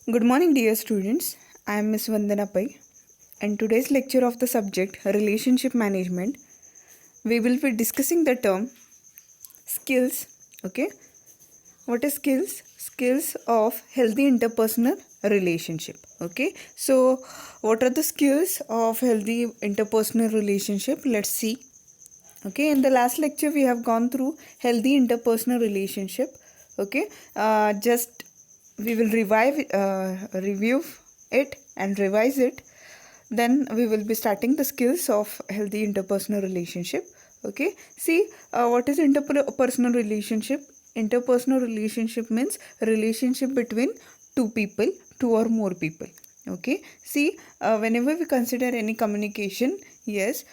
Good morning, dear students. I am Miss Vandana Pai, and today's lecture of the subject Relationship Management, we will be discussing the term skills. Okay, what is skills? Skills of healthy interpersonal relationship. Okay, so what are the skills of healthy interpersonal relationship? Let's see. Okay, in the last lecture we have gone through healthy interpersonal relationship. Okay, just we will review it and revise it. Then we will be starting the skills of healthy interpersonal relationship. Okay, see, what is interpersonal relationship? Interpersonal relationship means relationship between two people, two or more people. Okay, see, whenever we consider any communication, yes,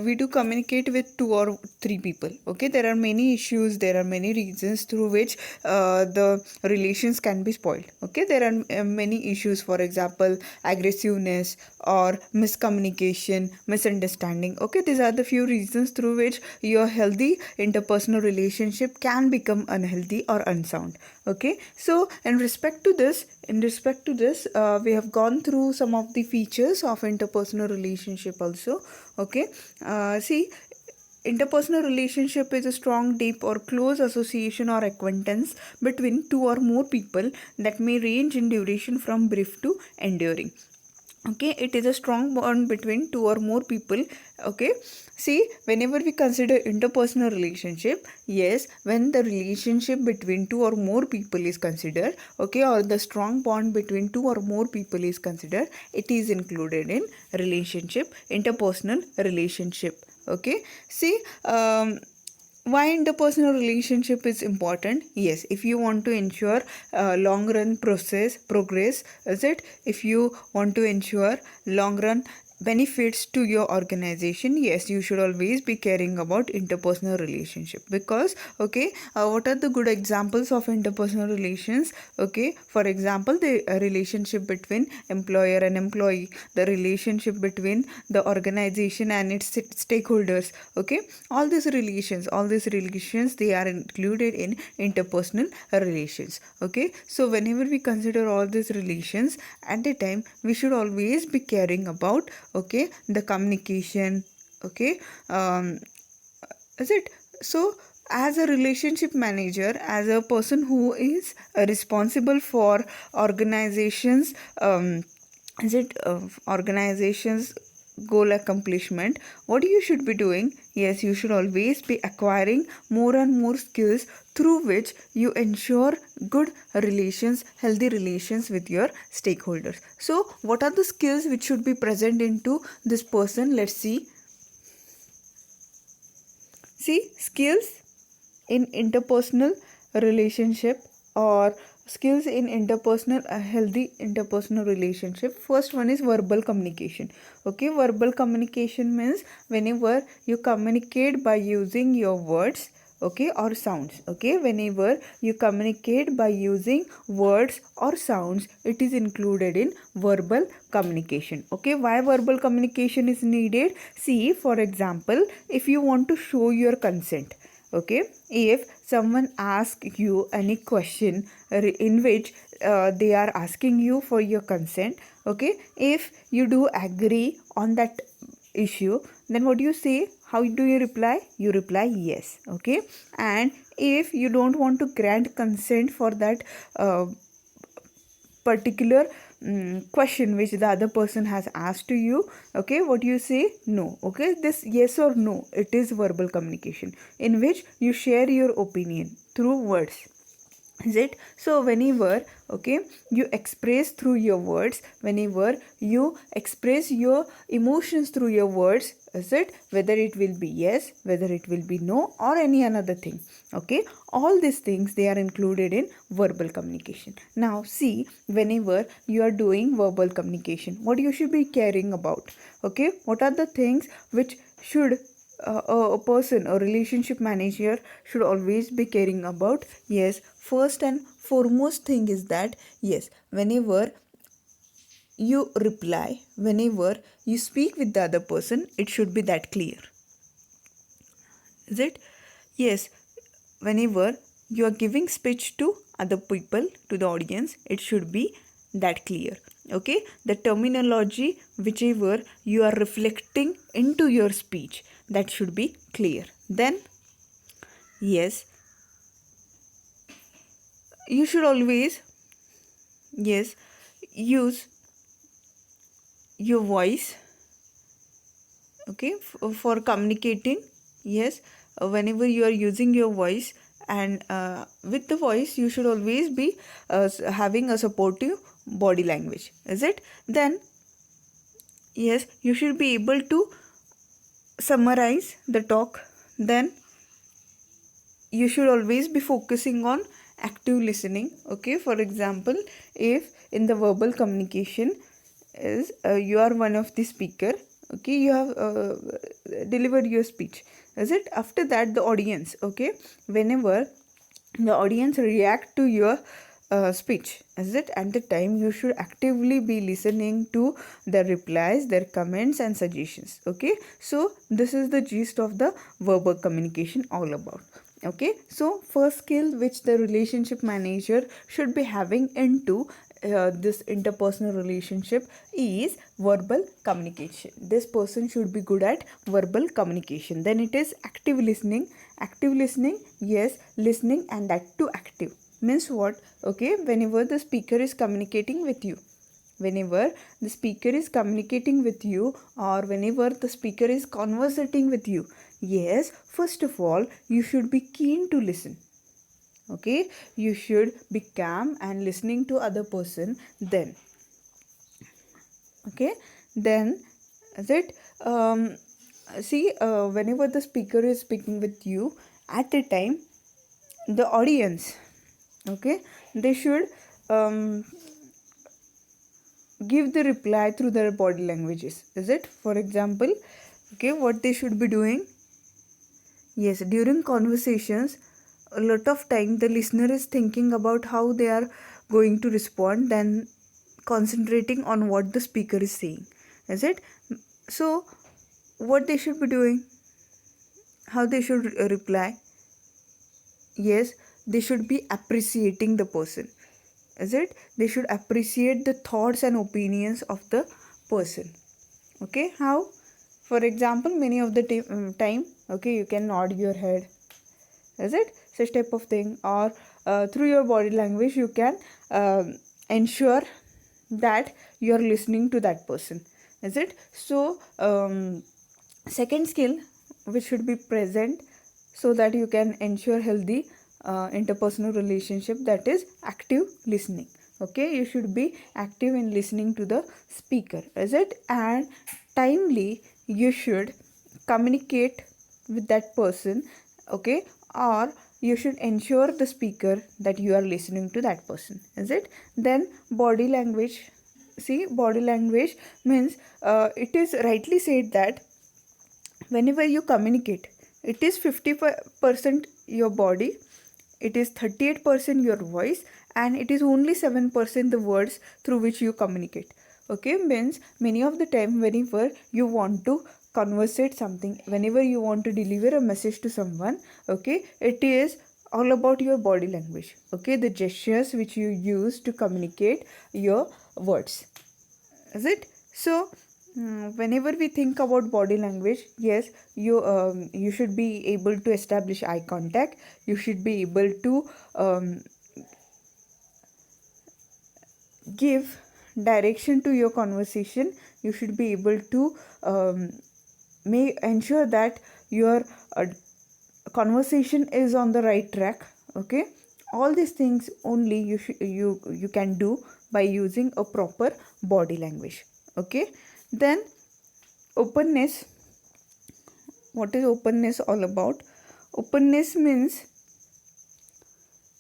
we do communicate with two or three people. Okay, there are many issues, there are many reasons through which the relations can be spoiled. Okay, there are many issues, for example, aggressiveness or miscommunication, misunderstanding. Okay, these are the few reasons through which your healthy interpersonal relationship can become unhealthy or unsound. Okay, so in respect to this, we have gone through some of the features of interpersonal relationship also. Okay, see, interpersonal relationship is a strong, deep, or close association or acquaintance between two or more people that may range in duration from brief to enduring. Okay, it is a strong bond between two or more people. Okay, see, whenever we consider interpersonal relationship, yes, when the relationship between two or more people is considered, okay, or the strong bond between two or more people is considered, it is included in relationship, interpersonal relationship. Okay, see, why interpersonal relationship is important? Yes, if you want to ensure long run progress, is it, if you want to ensure long run benefits to your organization, yes, you should always be caring about interpersonal relationship. Because okay, what are the good examples of interpersonal relations? Okay, for example, the relationship between employer and employee, the relationship between the organization and its stakeholders. Okay, all these relations, they are included in interpersonal relations. Okay, so whenever we consider all these relations, at the time we should always be caring about, okay, the communication. Okay, is it, so as a relationship manager, as a person who is responsible for organizations, is it organizations goal accomplishment, what you should be doing? Yes, you should always be acquiring more and more skills through which you ensure good relations, healthy relations with your stakeholders. So what are the skills which should be present into this person? Let's see. See, skills in interpersonal relationship, or skills in interpersonal healthy interpersonal relationship. First one is verbal communication. Okay, verbal communication means whenever you communicate by using your words, okay, or sounds. Okay, whenever you communicate by using words or sounds, it is included in verbal communication. Okay, why verbal communication is needed? See, for example, if you want to show your consent, okay, if someone asks you any question in which they are asking you for your consent, okay, if you do agree on that issue, then what do you say? How do you reply? You reply yes. Okay, and if you don't want to grant consent for that particular question which the other person has asked to you, okay, what do you say? No. Okay, this yes or no, it is verbal communication in which you share your opinion through words. Is it? So whenever, okay, you express through your words, whenever you express your emotions through your words, is it, whether it will be yes, whether it will be no, or any another thing. Okay, all these things, they are included in verbal communication. Now see, whenever you are doing verbal communication, what you should be caring about? Okay, what are the things which should a person, a relationship manager should always be caring about? Yes, first and foremost thing is that, yes, whenever you reply, whenever you speak with the other person, it should be that clear. Is it? Yes, whenever you are giving speech to other people, to the audience, it should be that clear. Okay, the terminology whichever you are reflecting into your speech, that should be clear. Then yes, you should always, yes, use your voice, okay, for communicating. Yes, whenever you are using your voice, and with the voice you should always be having a supportive body language, is it? Then yes, you should be able to summarize the talk. Then you should always be focusing on active listening. Okay, for example, if in the verbal communication is you are one of the speaker, okay, you have delivered your speech, is it? After that, the audience, okay, whenever the audience react to your speech, is it? At the time you should actively be listening to their replies, their comments and suggestions. Okay, so this is the gist of the verbal communication all about. Okay, so first skill which the relationship manager should be having into this interpersonal relationship is verbal communication. This person should be good at verbal communication. Then it is active listening. Active listening, yes, listening and that too active means what? Okay, whenever the speaker is communicating with you, whenever the speaker is communicating with you, or whenever the speaker is conversating with you, yes, first of all you should be keen to listen. Okay, you should be calm and listening to other person. Then okay, then is it see whenever the speaker is speaking with you, at a time the audience, okay, they should um, give the reply through their body languages, is it? For example, okay, what they should be doing, yes, during conversations a lot of time the listener is thinking about how they are going to respond, then concentrating on what the speaker is saying, is it? So what they should be doing, how they should reply, yes, they should be appreciating the person, is it? They should appreciate the thoughts and opinions of the person. Okay, how? For example, many of the time, okay, you can nod your head, is it? Such type of thing, or through your body language you can ensure that you are listening to that person, is it? So second skill which should be present so that you can ensure healthy interpersonal relationship, that is active listening. Okay, you should be active in listening to the speaker, is it? And timely you should communicate with that person, okay, or you should ensure the speaker that you are listening to that person, is it? Then body language, see, body language means it is rightly said that whenever you communicate, it is 50% your body, it is 38% your voice, and it is only 7% the words through which you communicate. Okay, means many of the time whenever you want to conversate something, whenever you want to deliver a message to someone, okay, it is all about your body language, okay, the gestures which you use to communicate your words, is it? So whenever we think about body language, yes, you should be able to establish eye contact, you should be able to give direction to your conversation, you should be able to may ensure that your conversation is on the right track. Okay, all these things only you can do by using a proper body language. Okay, then openness. What is openness all about? Openness means,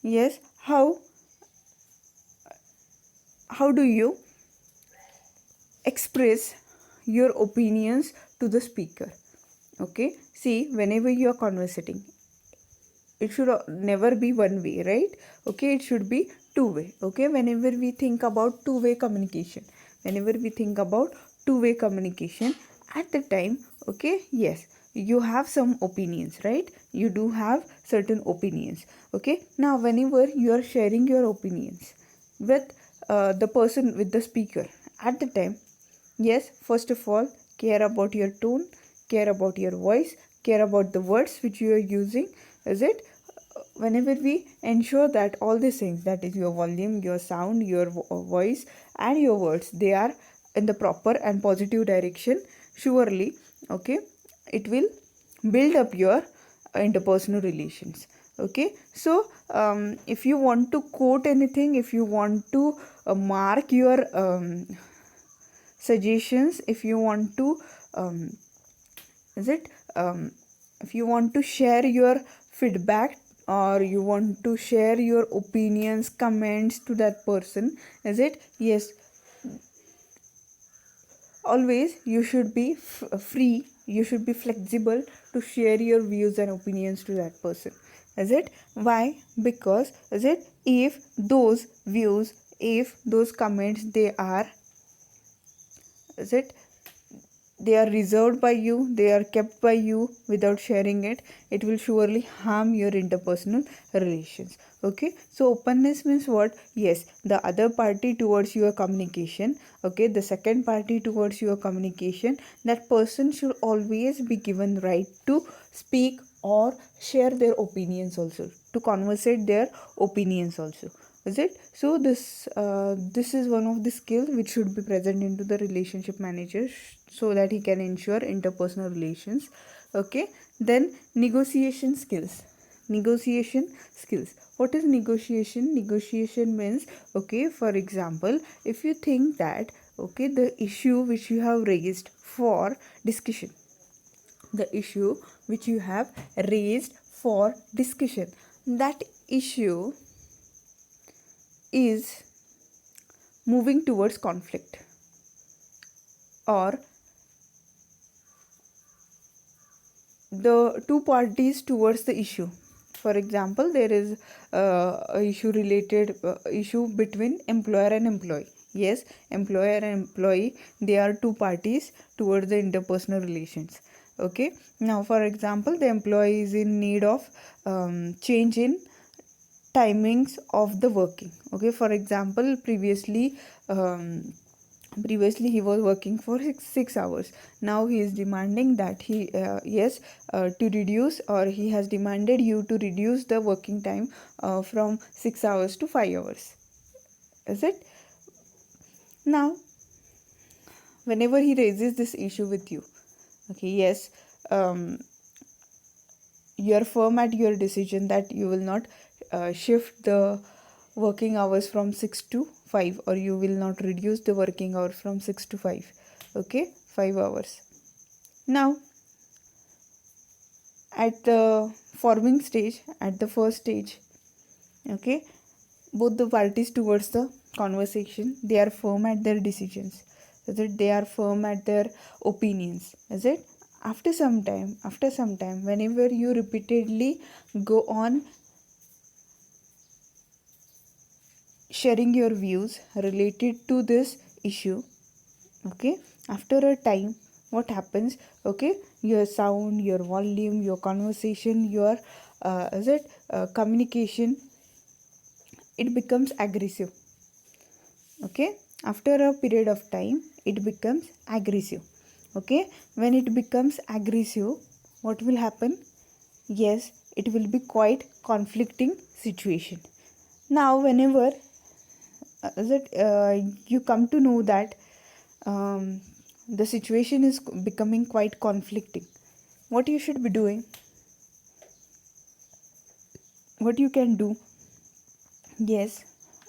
yes, how do you express your opinions to the speaker? Okay, see, whenever you are conversating, it should never be one way, right? Okay, it should be two way. Okay, whenever we think about two-way communication, whenever we think about two-way communication, at the time, okay, yes, you have some opinions, right? You do have certain opinions. Okay, now whenever you are sharing your opinions with the person with the speaker at the time. Yes, first of all, care about your tone, care about your voice, care about the words which you are using. Is it? Whenever we ensure that all these things, that is your volume, your sound, your voice, and your words, they are in the proper and positive direction, surely, okay, it will build up your interpersonal relations. Okay, so if you want to quote anything, if you want to mark your suggestions, if you want to um, is it if you want to share your feedback, or you want to share your opinions, comments to that person, is it? Yes, always you should be free, you should be flexible to share your views and opinions to that person. Is it? Why? Because, is it, if those views, if those comments, they are, is it, they are reserved by you, they are kept by you without sharing it, it will surely harm your interpersonal relations. Okay, so openness means what? Yes, the other party towards your communication, okay, the second party towards your communication, that person should always be given right to speak or share their opinions also, to conversate their opinions also. Is it? So this is one of the skills which should be present into the relationship manager, so that he can ensure interpersonal relations. Okay, then negotiation skills. Negotiation skills, what is negotiation? Negotiation means, okay, for example, if you think that, okay, the issue which you have raised for discussion, the issue which you have raised for discussion, that issue is moving towards conflict, or the two parties towards the issue. For example, there is a issue related issue between employer and employee. Yes, employer and employee, they are two parties towards the interpersonal relations. Okay, now for example, the employee is in need of change in timings of the working. Okay, for example, previously he was working for 6 hours. Now he is demanding that he yes to reduce, or he has demanded you to reduce the working time from 6 hours to 5 hours. Is it? Now whenever he raises this issue with you, okay, yes, um, you are firm at your decision that you will not shift the working hours from 6 to 5, or you will not reduce the working hours from 6 to 5. Okay, 5 hours. Now at the forming stage, at the first stage, okay, both the parties towards the conversation, they are firm at their decisions. Is it? They are firm at their opinions. Is it? After some time, whenever you repeatedly go on sharing your views related to this issue, okay, after a time, what happens? Okay, your sound, your volume, your conversation, your is it communication, it becomes aggressive. Okay, after a period of time, it becomes aggressive. Okay, when it becomes aggressive, what will happen? Yes, it will be quite conflicting situation. Now whenever is it you come to know that um, the situation is becoming quite conflicting, what you should be doing, what you can do? Yes,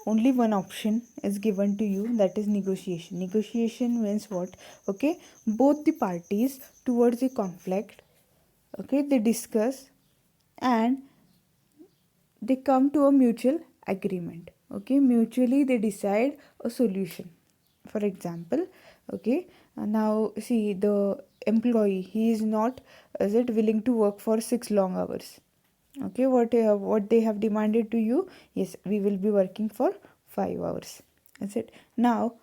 only one option is given to you, that is negotiation. Negotiation means what? Okay, both the parties towards the conflict, okay, they discuss and they come to a mutual agreement. Okay, mutually they decide a solution. For example, okay, now see, the employee, he is not, is it, willing to work for 6 long hours. Okay, what they have demanded to you, yes, we will be working for 5 hours. That's it. Now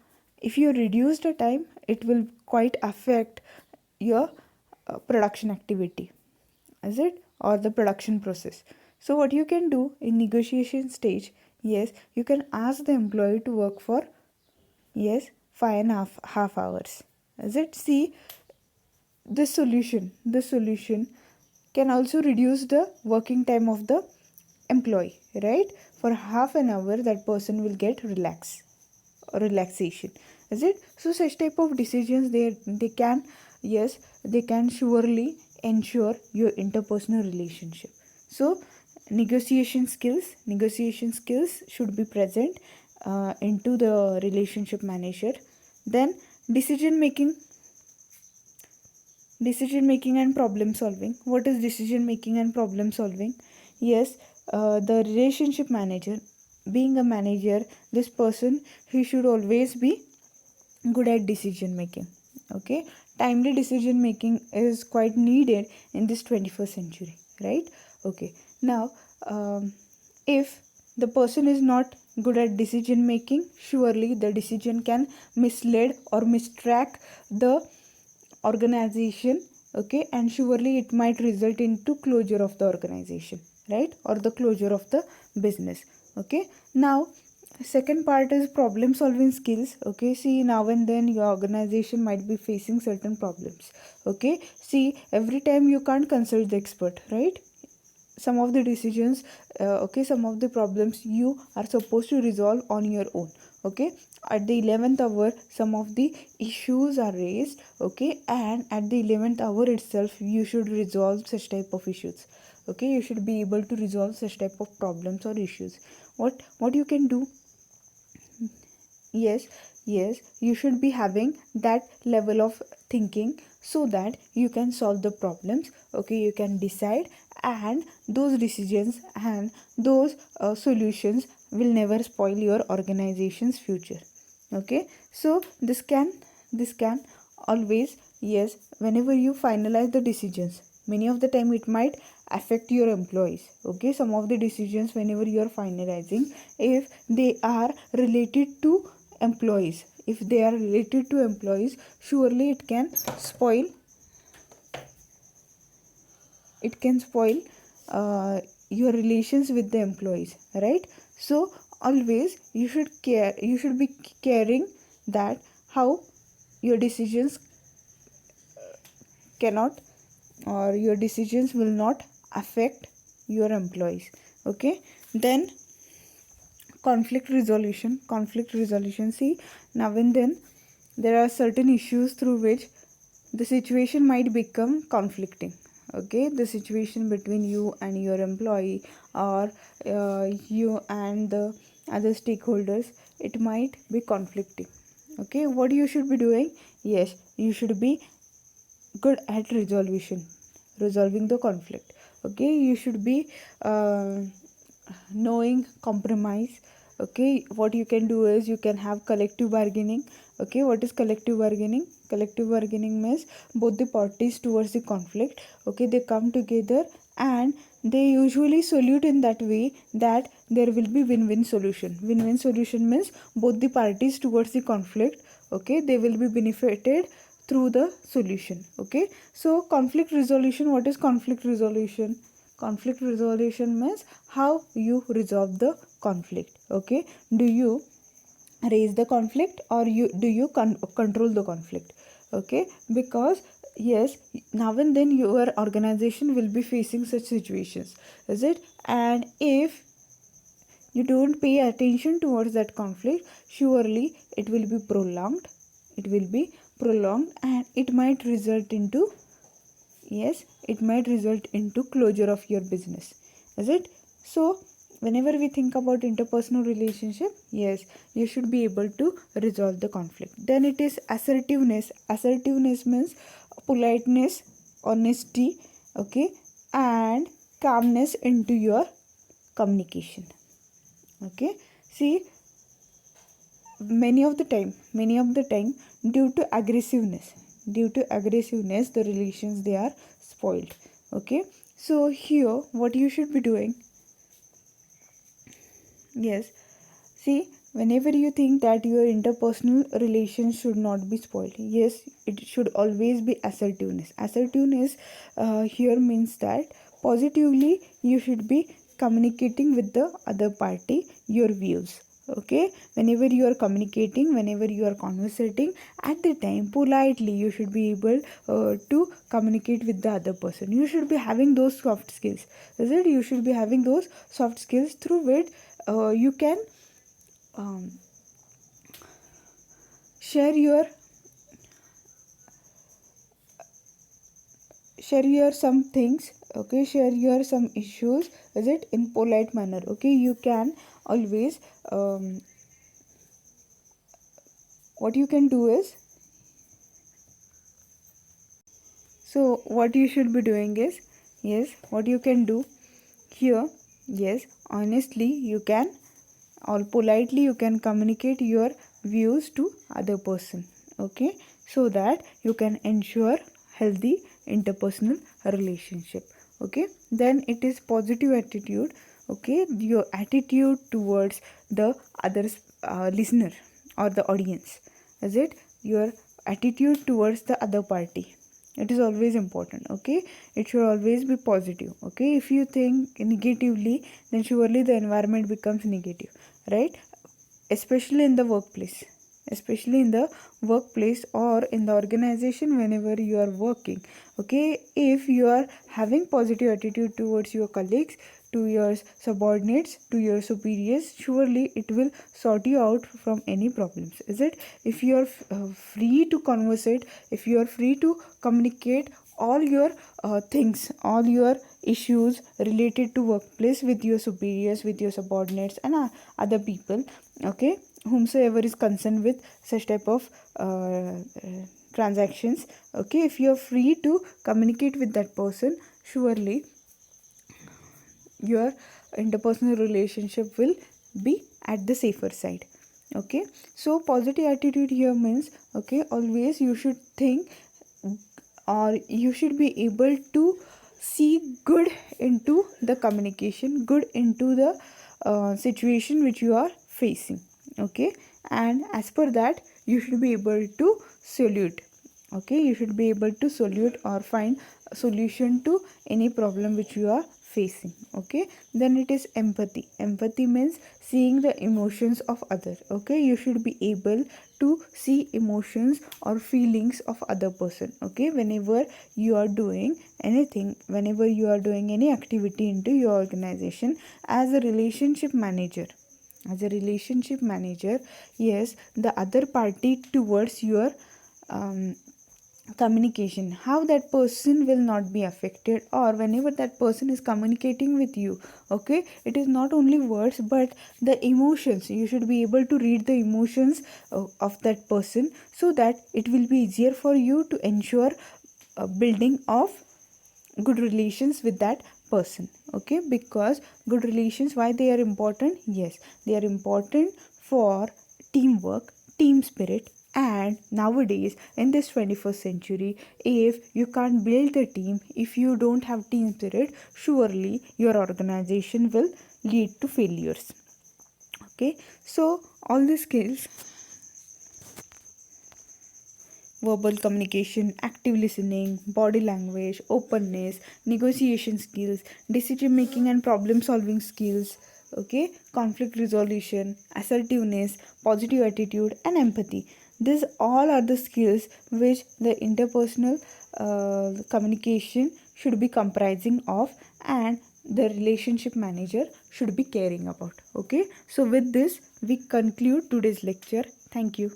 if you reduce the time, it will quite affect your production activity, is it, or the production process. So what you can do in negotiation stage, Yes, you can ask the employee to work for, yes, 5.5 hours. Is it? See, the solution can also reduce the working time of the employee, right? For half an hour, that person will get relaxation. Is it? So such type of decisions, they can, yes, they can surely ensure your interpersonal relationship. So negotiation skills should be present into the relationship manager. Then decision making decision making and problem solving. What is decision making and problem solving? Yes, the relationship manager, being a manager, this person, he should always be good at decision making. Okay, timely decision making is quite needed in this 21st century, right? Okay, now, if the person is not good at decision making, surely the decision can mislead or mistrack the organization. Okay, and surely it might result into closure of the organization, right, or the closure of the business. Okay, now, second part is problem solving skills. Okay, see, now and then your organization might be facing certain problems. Okay, see, every time you can't consult the expert, right? Some of the decisions, okay, some of the problems you are supposed to resolve on your own. Okay, at the 11th hour some of the issues are raised. Okay, and at the 11th hour itself you should resolve such type of issues. Okay, you should be able to resolve such type of problems or issues. What you can do? Yes, yes, you should be having that level of thinking so that you can solve the problems. Okay, you can decide, and those decisions and those solutions will never spoil your organization's future. Okay, so this can always, yes, whenever you finalize the decisions, many of the time it might affect your employees. Okay, some of the decisions whenever you are finalizing, if they are related to employees, surely it can spoil your relations with the employees, right? So always you should be caring that how your decisions cannot, or your decisions will not affect your employees. Okay, then conflict resolution. See, now and then there are certain issues through which the situation might become conflicting. Okay, the situation between you and your employee, or you and the other stakeholders, it might be conflicting. Okay, what you should be doing? Yes, you should be good at resolving the conflict. Okay, you should be uh, knowing compromise. Okay, what you can do is you can have collective bargaining. Okay, what is collective bargaining? Collective bargaining means both the parties towards the conflict, okay, they come together, and they usually solute in that way that there will be win-win solution. Win-win solution means both the parties towards the conflict, okay, they will be benefited through the solution. Okay, so conflict resolution, what is conflict resolution? Conflict resolution means how you resolve the conflict. Okay, do you raise the conflict, or do you control the conflict? Okay, because yes, now and then your organization will be facing such situations, is it? And if you don't pay attention towards that conflict, surely it will be prolonged, and it might result into, yes, it might result into closure of your business, is it? So whenever we think about interpersonal relationship, yes, you should be able to resolve the conflict. Then it is assertiveness means politeness, honesty, okay, and calmness into your communication. Okay, see, many of the time due to aggressiveness the relations, they are spoiled. Okay, so here what you should be doing? Yes, see, whenever you think that your interpersonal relations should not be spoiled, yes, it should always be assertiveness. Assertiveness here means that positively you should be communicating with the other party. your views. Okay, whenever you are communicating, whenever you are conversating, at the time politely you should be able to communicate with the other person. You should be having those soft skills, is it? You should be having those soft skills through which you can um, share your some things, okay, share your some issues, is it, in polite manner. Okay, you can always what you can do is, so what you should be doing is, yes, what you can do here, yes, honestly you can, or politely you can communicate your views to other person. Okay, so that you can ensure healthy interpersonal relationship. Okay, then it is positive attitude. Okay, your attitude towards the others, listener or the audience, is it, your attitude towards the other party, it is always important. Okay, it should always be positive. Okay, if you think negatively, then surely the environment becomes negative, right? Especially in the workplace, especially in the workplace or in the organization, whenever you are working. Okay, if you are having positive attitude towards your colleagues, to your subordinates, to your superiors, surely it will sort you out from any problems, is it? If you are free to conversate, if you are free to communicate all your things, all your issues related to workplace with your superiors, with your subordinates, and other people, okay, whomsoever is concerned with such type of transactions. Okay, if you are free to communicate with that person, surely your interpersonal relationship will be at the safer side. Okay, so positive attitude here means, okay, always you should think, or you should be able to see good into the communication, good into the situation which you are facing. Okay, and as per that you should be able to solute. Okay, you should be able to solute or find a solution to any problem which you are facing. Okay, then it is empathy. Empathy means seeing the emotions of other. Okay, you should be able to see emotions or feelings of other person. Okay, whenever you are doing anything, whenever you are doing any activity into your organization, as a relationship manager, yes, the other party towards your um, communication, how that person will not be affected, or whenever that person is communicating with you. Okay, it is not only words but the emotions. You should be able to read the emotions of that person, so that it will be easier for you to ensure building of good relations with that person. Okay, because good relations, why they are important? Yes, they are important for teamwork, team spirit. And nowadays in this 21st century, if you can't build a team, if you don't have team spirit, surely your organization will lead to failures. Okay, so all these skills: verbal communication, active listening, body language, openness, negotiation skills, decision making and problem solving skills, okay, conflict resolution, assertiveness, positive attitude, and empathy. These all are the skills which the interpersonal communication should be comprising of, and the relationship manager should be caring about. Okay, so with this we conclude today's lecture. Thank you.